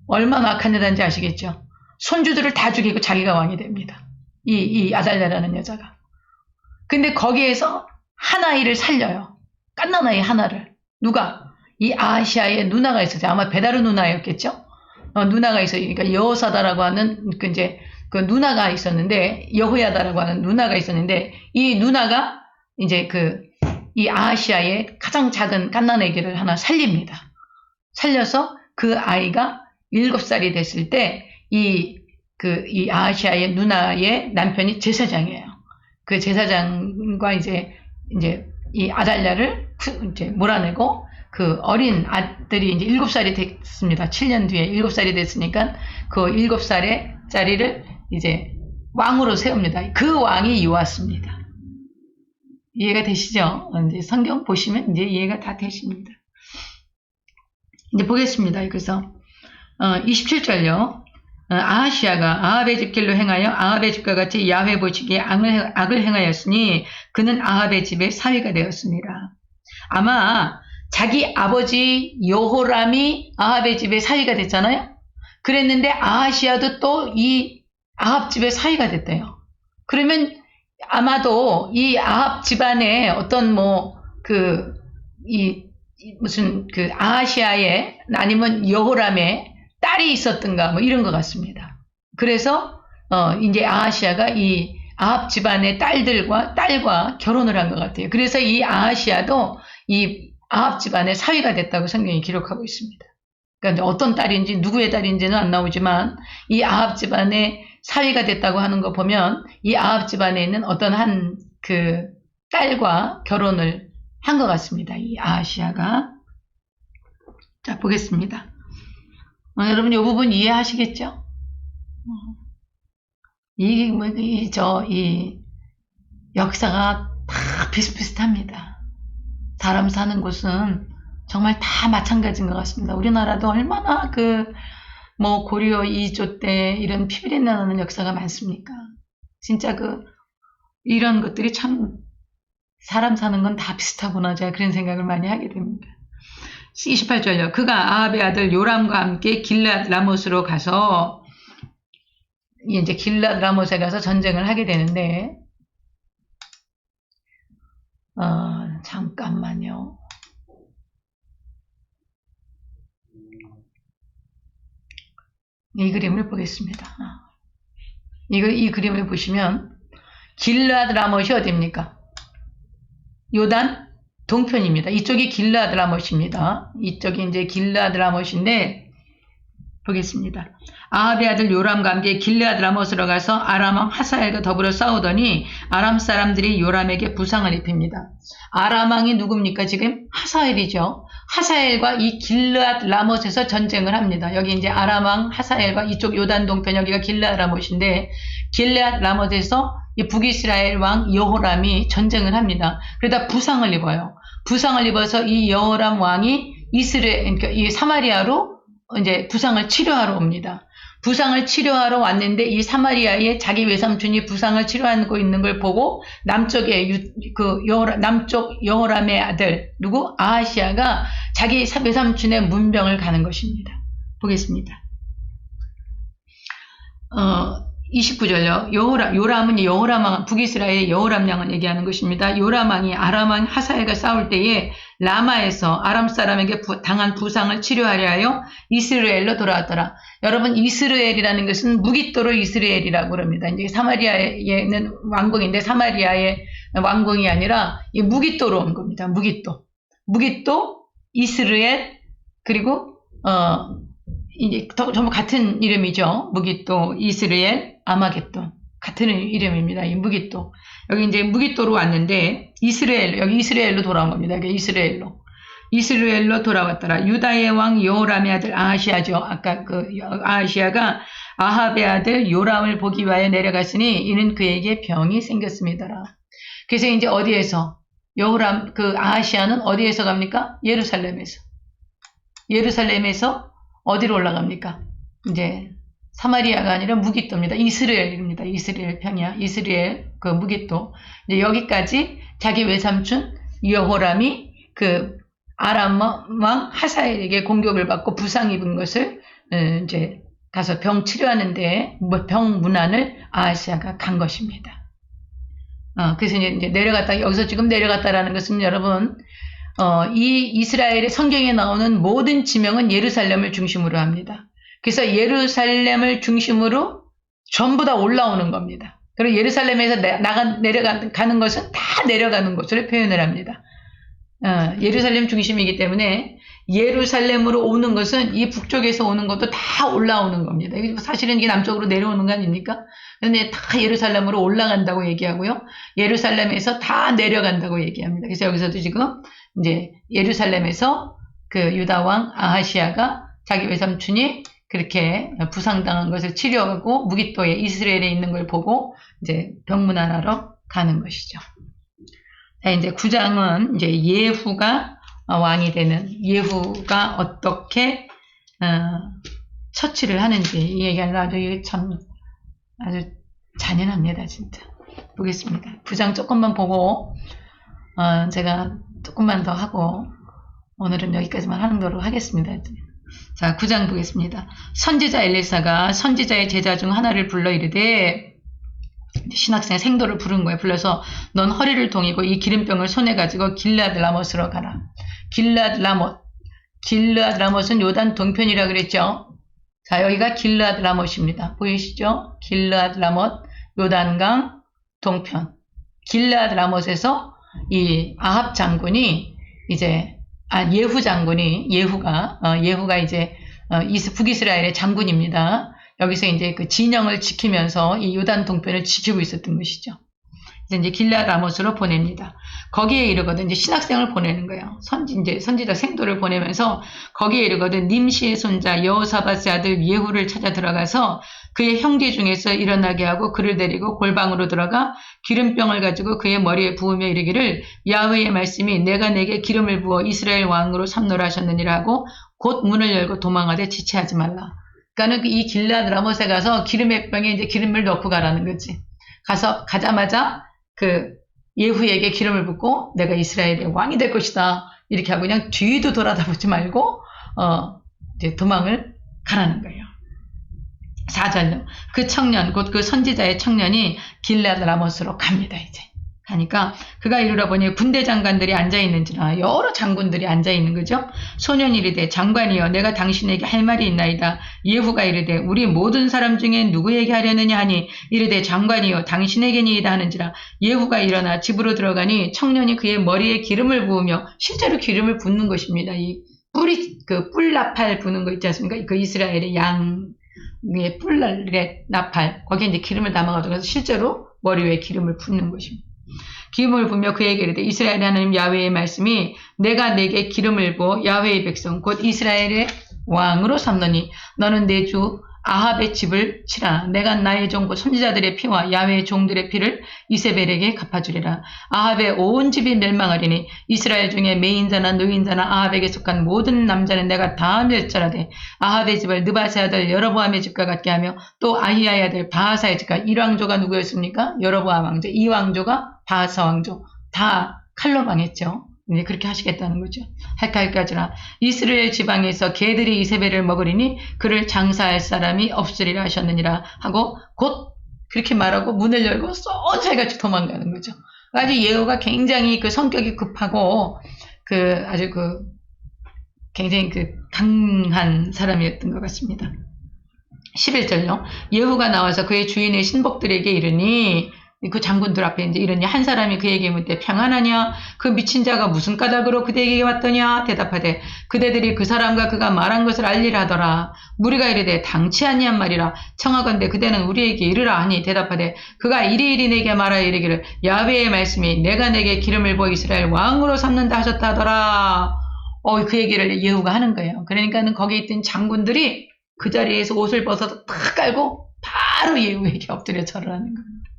얼마나 악한 여자인지 아시겠죠? 손주들을 다 죽이고 자기가 왕이 됩니다. 이 아달랴라는 여자가. 근데 거기에서 한 아이를 살려요. 갓난 아이 하나를. 누가? 이 아하시야의 누나가 있었죠. 아마 베다르 누나였겠죠? 누나가 있어요. 그러니까 여호사다라고 하는 그 누나가 있었는데, 여호야다라고 하는 누나가 있었는데, 이 누나가 이제 이 아하시야의 가장 작은 갓난 아기를 하나 살립니다. 살려서 그 아이가 7살이 됐을 때, 이 아하시야의 누나의 남편이 제사장이에요. 그 제사장과 이제 이 아달랴를 이제 몰아내고 그 어린 아들이 이제 7살이 됐습니다. 7년 뒤에 7살이 됐으니까 그 7살의 짜리를 이제 왕으로 세웁니다. 그 왕이 요아스입니다. 이해가 되시죠? 이제 성경 보시면 이제 이해가 다 되십니다. 이제 보겠습니다. 그래서 27절요. 아하시야가 아합의 집 길로 행하여 아합의 집과 같이 야훼 보시기에 악을 행하였으니 그는 아합의 집의 사위가 되었습니다. 아마 자기 아버지 여호람이 아합의 집의 사위가 됐잖아요. 그랬는데 아하시야도 또 이 아합 집의 사위가 됐대요. 그러면 아마도 이 아합 집안에 어떤 무슨 아하시야의 아니면 여호람의 딸이 있었던가 이런 것 같습니다. 그래서 이제 아하시야가 이 아합 집안의 딸과 결혼을 한 것 같아요. 그래서 이 아하시야도 이 아합 집안의 사위가 됐다고 성경이 기록하고 있습니다. 그러니까 어떤 딸인지 누구의 딸인지는 안 나오지만 이 아합 집안의 사위가 됐다고 하는 거 보면 이 아합 집안에 있는 어떤 한 그 딸과 결혼을 한 것 같습니다. 이 아하시야가. 자, 보겠습니다. 여러분, 이 부분 이해하시겠죠? 이 역사가 다 비슷비슷합니다. 사람 사는 곳은 정말 다 마찬가지인 것 같습니다. 우리나라도 얼마나 고려 2조 때 이런 피비린내 나는 역사가 많습니까? 진짜 이런 것들이 참 사람 사는 건 다 비슷하구나. 제가 그런 생각을 많이 하게 됩니다. 28절요. 그가 아합의 아들 요람과 함께 길랏 라못으로 가서 이제 길랏 라못에 가서 전쟁을 하게 되는데 잠깐만요. 이 그림을 보겠습니다. 이 그림을 보시면 길랏 라못이 어디입니까? 요단 동편입니다. 이쪽이 길랏 라못입니다. 이쪽이 이제 길랏 라못인데 보겠습니다. 아합의 아들 요람과 함께 길르앗 라못으로 가서 아람 왕 하사엘과 더불어 싸우더니 아람 사람들이 요람에게 부상을 입힙니다. 아람 왕이 누굽니까? 지금 하사엘이죠. 하사엘과 이 길르앗 라못에서 전쟁을 합니다. 여기 이제 아람 왕 하사엘과 이쪽 요단 동편 여기가 길르앗 라못인데 길르앗 라못에서 이 북이스라엘 왕 여호람이 전쟁을 합니다. 그러다 부상을 입어요. 부상을 입어서 이 여호람 왕이 그러니까 이 사마리아로 이제 부상을 치료하러 옵니다. 부상을 치료하러 왔는데 이 사마리아에 자기 외삼촌이 부상을 치료하고 있는 걸 보고 남쪽에 남쪽 여호람의 아들 누구 아하시야가 자기 외삼촌의 문병을 가는 것입니다. 보겠습니다. 29절요. 요람은 여호람 왕, 북이스라엘의 여호람 왕을 얘기하는 것입니다. 요람 왕이 아람 왕 하사엘과 싸울 때에 라마에서 아람 사람에게 당한 부상을 치료하려 하여 이스라엘로 돌아왔더라. 여러분, 이스라엘이라는 것은 무깃도로 이스라엘이라고 그럽니다. 이제 사마리아에는 왕궁인데 사마리아의 왕궁이 아니라 이 무깃도로 온 겁니다. 무깃도, 이스라엘, 그리고 이제 전부 같은 이름이죠. 무깃도, 이스라엘, 아마겟돈. 같은 이름입니다. 이 무깃도. 여기 이제 무깃도로 왔는데, 여기 이스라엘로 돌아온 겁니다. 여기 이스라엘로 돌아왔더라. 유다의 왕 여호람의 아들 아하시아죠. 아까 그 아하시아가 아합의 아들 요람을 보기 위하여 내려갔으니 이는 그에게 병이 생겼습니다라. 그래서 이제 어디에서? 여호람, 그 아하시아는 어디에서 갑니까? 예루살렘에서 어디로 올라갑니까? 이제 사마리아가 아니라 무깃도입니다. 이스라엘입니다. 이스라엘 평야, 이스라엘 그 무깃도. 이제 여기까지 자기 외삼촌 여호람이 그 아람 왕 하사엘에게 공격을 받고 부상 입은 것을 이제 가서 병 치료하는데 병 문안을 아하시아가 간 것입니다. 그래서 이제 내려갔다, 여기서 지금 내려갔다라는 것은 여러분, 이 이스라엘의 성경에 나오는 모든 지명은 예루살렘을 중심으로 합니다. 그래서 예루살렘을 중심으로 전부 다 올라오는 겁니다. 그리고 예루살렘에서 내려가는 것은 다 내려가는 것으로 표현을 합니다. 예루살렘 중심이기 때문에 예루살렘으로 오는 것은 이 북쪽에서 오는 것도 다 올라오는 겁니다. 사실은 이게 남쪽으로 내려오는 거 아닙니까? 그런데 다 예루살렘으로 올라간다고 얘기하고요. 예루살렘에서 다 내려간다고 얘기합니다. 그래서 여기서도 지금 이제 예루살렘에서 그 유다 왕 아하시아가 자기 외삼촌이 그렇게 부상당한 것을 치료하고 무깃도에 이스라엘에 있는 걸 보고 이제 병문안하러 가는 것이죠. 자, 이제 9장은 이제 예후가 왕이 되는, 예후가 어떻게 처치를 하는지 이 얘기하는 아주 잔인합니다, 진짜. 보겠습니다. 9장 조금만 보고 제가 조금만 더 하고 오늘은 여기까지만 하는 거로 하겠습니다. 자, 9장 보겠습니다. 선지자 엘리사가 선지자의 제자 중 하나를 불러 이르되, 신학생 생도를 부른 거예요. 불러서 넌 허리를 동이고 이 기름병을 손에 가지고 길르앗 라못으로 가라. 길르앗 라못은 요단 동편이라 그랬죠. 자, 여기가 길르앗 라못입니다. 보이시죠? 길르앗 라못, 요단강 동편. 길르앗 라못에서 이 아합 장군이 이제 예후가 이제 북이스라엘의 장군입니다. 여기서 이제 그 진영을 지키면서 이 요단 동편을 지키고 있었던 것이죠. 그래서 이제 길르앗 라못으로 보냅니다. 거기에 이르거든, 이제 신학생을 보내는 거예요. 선지자 생도를 보내면서 거기에 이르거든 님시의 손자 여호사밧의 아들 예후를 찾아 들어가서 그의 형제 중에서 일어나게 하고 그를 데리고 골방으로 들어가 기름병을 가지고 그의 머리에 부으며 이르기를 야훼의 말씀이 내가 내게 기름을 부어 이스라엘 왕으로 삼노라 하셨느니라 하고 곧 문을 열고 도망하되 지체하지 말라. 그러니까는 이 길르앗 라못에 가서 기름의 병에 이제 기름을 넣고 가라는 거지. 가자마자 그 예후에게 기름을 붓고 내가 이스라엘의 왕이 될 것이다. 이렇게 하고 그냥 뒤도 돌아다보지 말고 이제 도망을 가라는 거예요. 4절로 그 청년, 곧 그 선지자의 청년이 길르앗 라못으로 갑니다. 이제 가니까 그가 이르러 보니 군대 장관들이 앉아있는지라, 여러 장군들이 앉아있는 거죠. 소년이 이르되 장관이여 내가 당신에게 할 말이 있나이다. 예후가 이르되 우리 모든 사람 중에 누구에게 하려느냐 하니 이르되 장관이여 당신에게니이다 하는지라. 예후가 일어나 집으로 들어가니 청년이 그의 머리에 기름을 부으며, 실제로 기름을 붓는 것입니다. 이 뿔나팔 부는 거 있지 않습니까? 그 이스라엘의 양의 뿔의 나팔, 거기에 이제 기름을 담아가지고 실제로 머리 위에 기름을 붓는 것입니다. 기름을 부으며 그에게 이르되 이스라엘 하나님 야훼의 말씀이 내가 내게 기름을 부어 야훼의 백성 곧 이스라엘의 왕으로 삼노니 너는 내 주 아합의 집을 치라. 내가 나의 종 곧 선지자들의 피와 야훼의 종들의 피를 이세벨에게 갚아주리라. 아합의 온 집이 멸망하리니 이스라엘 중에 매인자나 노인자나 아합에게 속한 모든 남자는 내가 다 멸절하되 아합의 집을 느바세 아들 여로보암의 집과 같게 하며 또 아히야의 아들 바하사의 집과, 1왕조가 누구였습니까? 여로보암 왕조, 2왕조가 바하사 왕조, 다 칼로 망했죠. 이제 그렇게 하시겠다는 거죠. 할까지라 이스라엘 지방에서 개들이 이세벨을 먹으리니 그를 장사할 사람이 없으리라 하셨느니라 하고 곧 그렇게 말하고 문을 열고 쏜살같이 도망가는 거죠. 아주 예후가 굉장히 그 성격이 급하고 아주 굉장히 강한 사람이었던 것 같습니다. 11절요. 예후가 나와서 그의 주인의 신복들에게 이르니, 그 장군들 앞에 이제 이러니, 한 사람이 그에게 묻되 평안하냐? 그 미친 자가 무슨 까닭으로 그대에게 왔더냐? 대답하되 그대들이 그 사람과 그가 말한 것을 알리라 하더라. 무리가 이르되 당치 아니한 말이라. 청하건대 그대는 우리에게 이르라 하니 대답하되 그가 이리이리 내게 말하여 이르기를 야훼의 말씀이 내가 내게 기름을 부어 이스라엘 왕으로 삼는다 하셨다 하더라. 그 얘기를 예후가 하는 거예요. 그러니까는 거기 있던 장군들이 그 자리에서 옷을 벗어서 탁 깔고 바로 예후에게 엎드려 절을 하는 겁니다.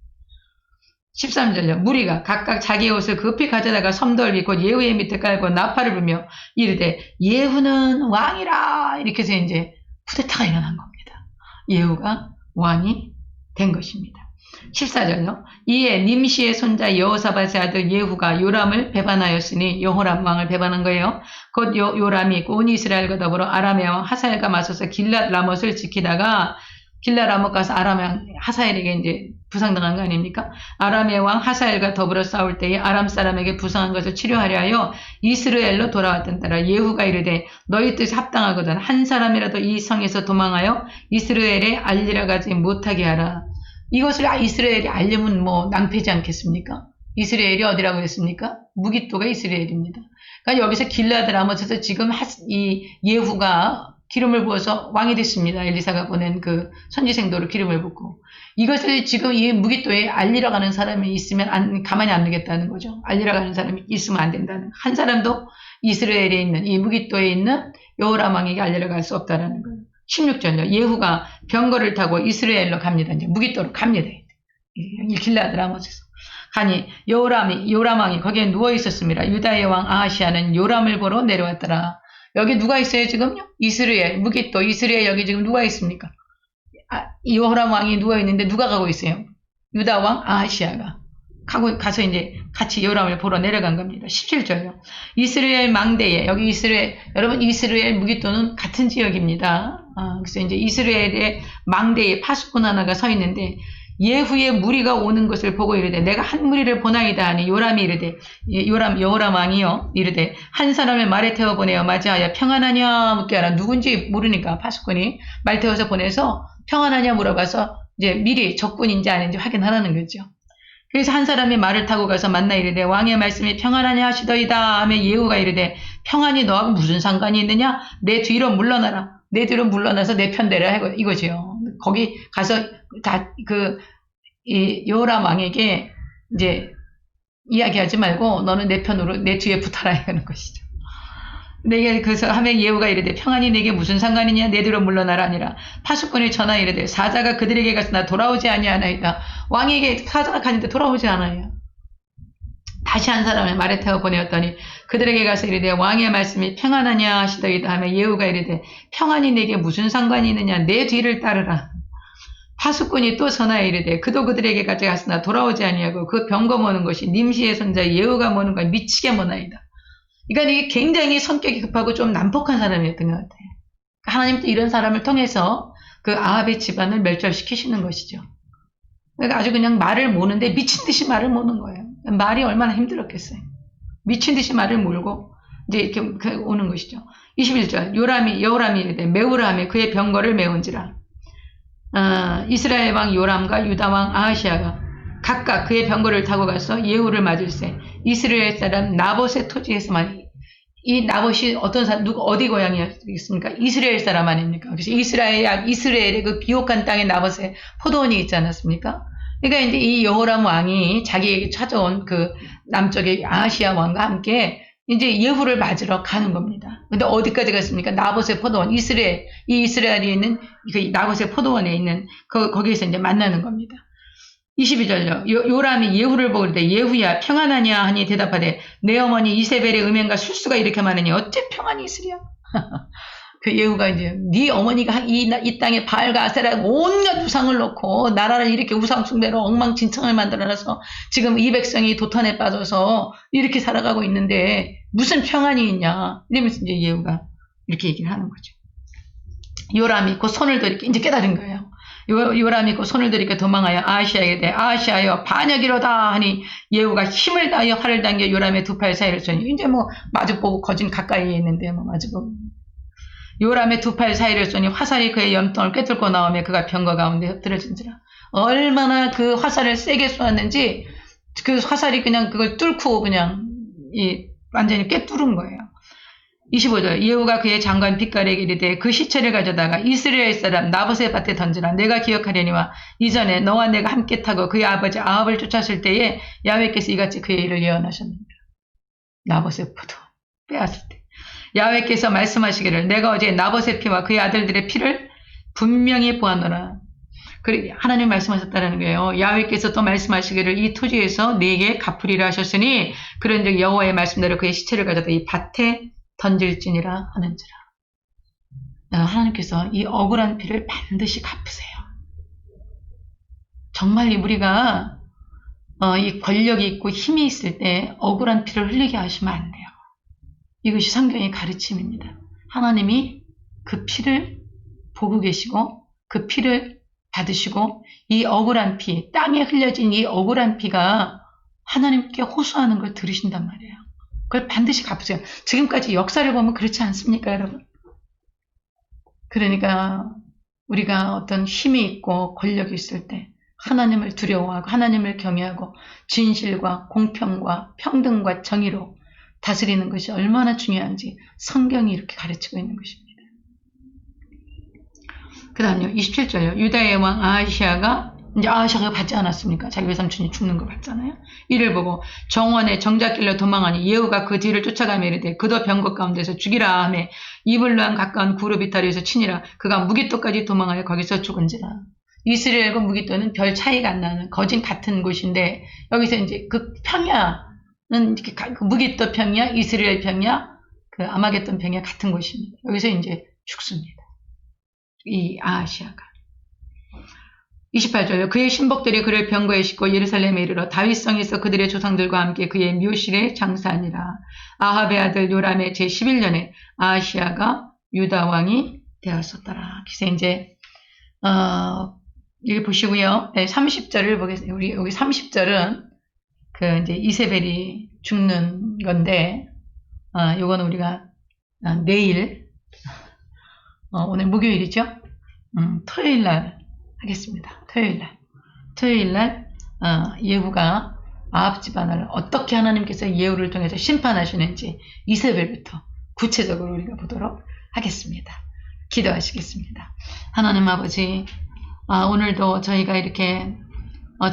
13절요. 무리가 각각 자기의 옷을 급히 가져다가 섬돌이 곧 예후의 밑에 깔고 나팔을 불며 이르되 예후는 왕이라. 이렇게 해서 이제 쿠데타가 일어난 겁니다. 예후가 왕이 된 것입니다. 14절요. 이에 님시의 손자 여호사밧의 아들 예후가 요람을 배반하였으니 여호람 왕을 배반한 거예요. 곧 요람이 온 이스라엘과 더불어 아람의 왕 하사엘과 맞서서 길랏 라못을 지키다가 길랏 라못 가서 아람 왕 하사엘에게 이제 부상당한 거 아닙니까? 아람의 왕 하사엘과 더불어 싸울 때에 아람 사람에게 부상한 것을 치료하려 하여 이스라엘로 돌아왔던 때라 예후가 이르되 너희 뜻이 합당하거든 한 사람이라도 이 성에서 도망하여 이스라엘에 알리러 가지 못하게 하라. 이것을 이스라엘이 알려면 낭패지 않겠습니까? 이스라엘이 어디라고 했습니까? 무깃도가 이스라엘입니다. 그러니까 여기서 길랏 라못에서 지금 이 예후가 기름을 부어서 왕이 됐습니다. 엘리사가 보낸 그 선지생도로 기름을 붓고. 이것을 지금 이 무깃도에 알리러 가는 사람이 있으면 가만히 안 두겠다는 거죠. 알리러 가는 사람이 있으면 안 된다는. 한 사람도 이스라엘에 있는 이 무깃도에 있는 여호람 왕에게 알리러 갈 수 없다라는 거예요. 16절요. 예후가 병거를 타고 이스라엘로 갑니다. 이제 무깃도로 갑니다. 길랏 라못에서. 가니 요람 왕이 거기에 누워 있었습니다. 유다의 왕 아하시아는 요람을 보러 내려왔더라. 여기 누가 있어요 지금요? 이스라엘, 무깃도, 이스라엘 여기 지금 누가 있습니까? 요람 왕이 누워 있는데 누가 가고 있어요? 유다 왕 아하시아가 가서 이제 같이 요람을 보러 내려간 겁니다. 17절요. 이스라엘 망대에 여기 여러분 이스라엘 무깃도는 같은 지역입니다. 그래서 이제 이스라엘의 망대에 파수꾼 하나가 서 있는데 예후의 무리가 오는 것을 보고 이르되 내가 한 무리를 보나이다 하니 요람이 이르되 여호람 왕이요 이르되 한 사람을 말에 태워 보내어 맞이하여 평안하냐 묻게 하라. 누군지 모르니까 파수꾼이 말 태워서 보내서 평안하냐 물어봐서 이제 미리 적군인지 아닌지 확인하라는 거죠. 그래서 한 사람이 말을 타고 가서 만나 이르되 왕의 말씀이 평안하냐 하시더이다 하며 예후가 이르되 평안이 너하고 무슨 상관이 있느냐? 내 뒤로 물러나라. 내 뒤로 물러나서 내 편대라 이거죠. 거기 가서 이 여호람 왕에게 이제 이야기하지 말고 너는 내 편으로 내 뒤에 붙어라 이러는 것이죠. 내게 그래서 하면 예후가 이르되 평안이 내게 무슨 상관이냐 내 뒤로 물러나라 아니라 파수꾼이 전하 이르되 사자가 그들에게 갔으나 돌아오지 아니하나이다. 왕에게 사자가 가는데 돌아오지 않아요. 다시 한 사람을 말에 태워 보내었더니 그들에게 가서 이르되 왕의 말씀이 평안하냐 하시더이다 하며 예후가 이르되 평안이 내게 무슨 상관이 있느냐 내 뒤를 따르라. 파수꾼이 또 전하여 이르되 그도 그들에게 가져갔으나 돌아오지 아니하고 그 병거 모는 것이 님시의 손자 예후가 모는 걸 미치게 모나이다. 그러니까 이게 굉장히 성격이 급하고 좀 난폭한 사람이었던 것 같아요. 하나님도 이런 사람을 통해서 그 아합의 집안을 멸절시키시는 것이죠. 그러니까 아주 그냥 말을 모는데 미친 듯이 말을 모는 거예요. 말이 얼마나 힘들었겠어요. 미친 듯이 말을 몰고 이제 이렇게 오는 것이죠. 21절 여호람이 이르되 메우라 하며 그의 병거를 메운지라. 이스라엘 왕 요람과 유다 왕 아하시아가 각각 그의 병거를 타고 가서 예후를 맞을세 이스라엘 사람 나봇의 토지에서만 이 나봇이 어떤 사람 어디 고향이었습니까? 이스라엘 사람 아닙니까? 그래서 이스라엘의 그 비옥한 땅에 나봇의 포도원이 있지 않았습니까? 그러니까 이제 이 여호람 왕이 자기에게 찾아온 그 남쪽의 아하시아 왕과 함께 이제 예후를 맞으러 가는 겁니다. 근데 어디까지 갔습니까? 나봇의 포도원, 이스라엘에 있는 그 나봇의 포도원에 있는 거기에서 이제 만나는 겁니다. 22절요. 요람이 예후를 보고 이르되 예후야 평안하냐 하니 대답하되 내 어머니 이세벨의 음행과 술수가 이렇게 많으니 어째 평안이 있으랴? 그 예후가 이제 네 어머니가 이 땅에 바알과 아세라 온갖 우상을 놓고 나라를 이렇게 우상 숭배로 엉망진창을 만들어놔서 지금 이 백성이 도탄에 빠져서 이렇게 살아가고 있는데 무슨 평안이 있냐 이러면서 이제 예후가 이렇게 얘기를 하는 거죠. 요람이 그 손을 들이켜 이제 깨달은 거예요. 요람이 그 손을 들이켜 도망하여 아하시아에게 대해 아하시아여 반역이로다 하니 예후가 힘을 다하여 활을 당겨 요람의 두 팔 사이를 쏘니 이제 뭐 마주보고 거진 가까이에 있는데 뭐 마주보고 요람의 두 팔 사이를 쏘니 화살이 그의 염통을 꿰뚫고 나오며 그가 병거 가운데 엎드러진지라. 얼마나 그 화살을 세게 쏘았는지 그 화살이 그냥 그걸 뚫고 그냥 완전히 꿰뚫은 거예요. 25절 예후가 그의 장관 빛깔에게 이르되 그 시체를 가져다가 이스라엘 사람 나봇의 밭에 던지라. 내가 기억하려니와 이전에 너와 내가 함께 타고 그의 아버지 아합을 쫓았을 때에 야훼께서 이같이 그의 일을 예언하셨느니라. 나봇의 포도 빼앗을 때 야훼께서 말씀하시기를 내가 어제 나봇의 피와 그의 아들들의 피를 분명히 보았노라. 그리고 하나님 말씀하셨다는 거예요. 야훼께서 또 말씀하시기를 이 토지에서 네게 갚으리라 하셨으니 그런즉 여호와의 말씀대로 그의 시체를 가져다 이 밭에 던질지니라 하는지라. 하나님께서 이 억울한 피를 반드시 갚으세요. 정말 우리가 이 권력이 있고 힘이 있을 때 억울한 피를 흘리게 하시면 안 돼요. 이것이 성경의 가르침입니다. 하나님이 그 피를 보고 계시고 그 피를 받으시고 이 억울한 피, 땅에 흘려진 이 억울한 피가 하나님께 호소하는 걸 들으신단 말이에요. 그걸 반드시 갚으세요. 지금까지 역사를 보면 그렇지 않습니까, 여러분? 그러니까 우리가 어떤 힘이 있고 권력이 있을 때 하나님을 두려워하고 하나님을 경외하고 진실과 공평과 평등과 정의로 다스리는 것이 얼마나 중요한지 성경이 이렇게 가르치고 있는 것입니다. 그 다음요, 27절요. 유다의 왕 아하시아가 이제 아하시아가 받지 않았습니까? 자기 외삼촌이 죽는 거 봤잖아요. 이를 보고 정원의 정작길로 도망하니 예후가 그 뒤를 쫓아가며 이르되 그도 병거 가운데서 죽이라 하매 이블루한 가까운 구르 비타리에서 치니라. 그가 무기토까지 도망하여 거기서 죽은지라. 이스라엘과 무기토는 별 차이가 안 나는 거진 같은 곳인데 여기서 이제 그 평야는 이렇게 그 무기토 평야, 이스라엘 평야, 그 아마겟돈 평야 같은 곳입니다. 여기서 이제 죽습니다. 이 아하시아가. 28절요. 그의 신복들이 그를 병거에 싣고 예루살렘에 이르러 다윗성에서 그들의 조상들과 함께 그의 묘실에 장사하니라. 아합의 아들 요람의 제11년에 아하시아가 유다 왕이 되었었더라. 그래서 이제 여기 보시고요. 네, 30절을 보겠습니다. 우리 여기 30절은 그 이제 이세벨이 죽는 건데 요거는 우리가 내일 오늘 목요일이죠. 토요일 날 하겠습니다. 토요일 날 예후가 아합 집안을 어떻게 하나님께서 예후를 통해서 심판하시는지 이세벨부터 구체적으로 우리가 보도록 하겠습니다. 기도하시겠습니다. 하나님 아버지, 오늘도 저희가 이렇게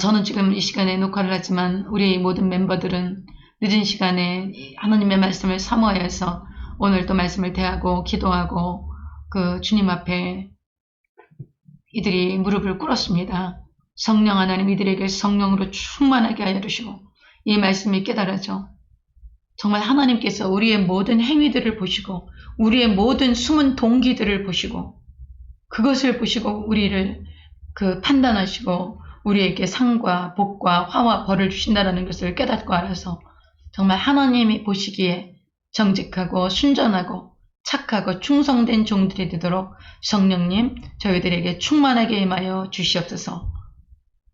저는 지금 이 시간에 녹화를 하지만 우리 모든 멤버들은 늦은 시간에 하나님의 말씀을 사모하여서 오늘 또 말씀을 대하고 기도하고 그 주님 앞에 이들이 무릎을 꿇었습니다. 성령 하나님 이들에게 성령으로 충만하게 하여 주시고 이 말씀이 깨달아져 정말 하나님께서 우리의 모든 행위들을 보시고 우리의 모든 숨은 동기들을 보시고 그것을 보시고 우리를 그 판단하시고 우리에게 상과 복과 화와 벌을 주신다는 것을 깨닫고 알아서 정말 하나님이 보시기에 정직하고 순전하고 착하고 충성된 종들이 되도록 성령님 저희들에게 충만하게 임하여 주시옵소서.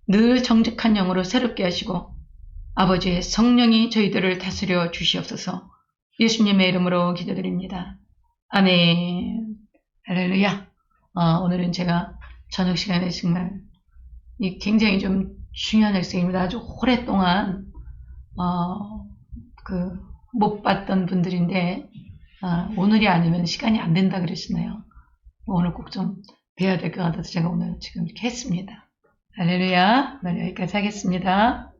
늘 정직한 영으로 새롭게 하시고 아버지의 성령이 저희들을 다스려 주시옵소서. 예수님의 이름으로 기도드립니다. 아멘. 할렐루야. 오늘은 제가 저녁 시간에 정말 굉장히 좀 중요한 말씀입니다. 아주 오랫동안 못 봤던 분들인데 오늘이 아니면 시간이 안 된다 그러시네요. 오늘 꼭 좀 뵈야 될 것 같아서 제가 오늘 지금 이렇게 했습니다. 할렐루야. 오늘 여기까지 하겠습니다.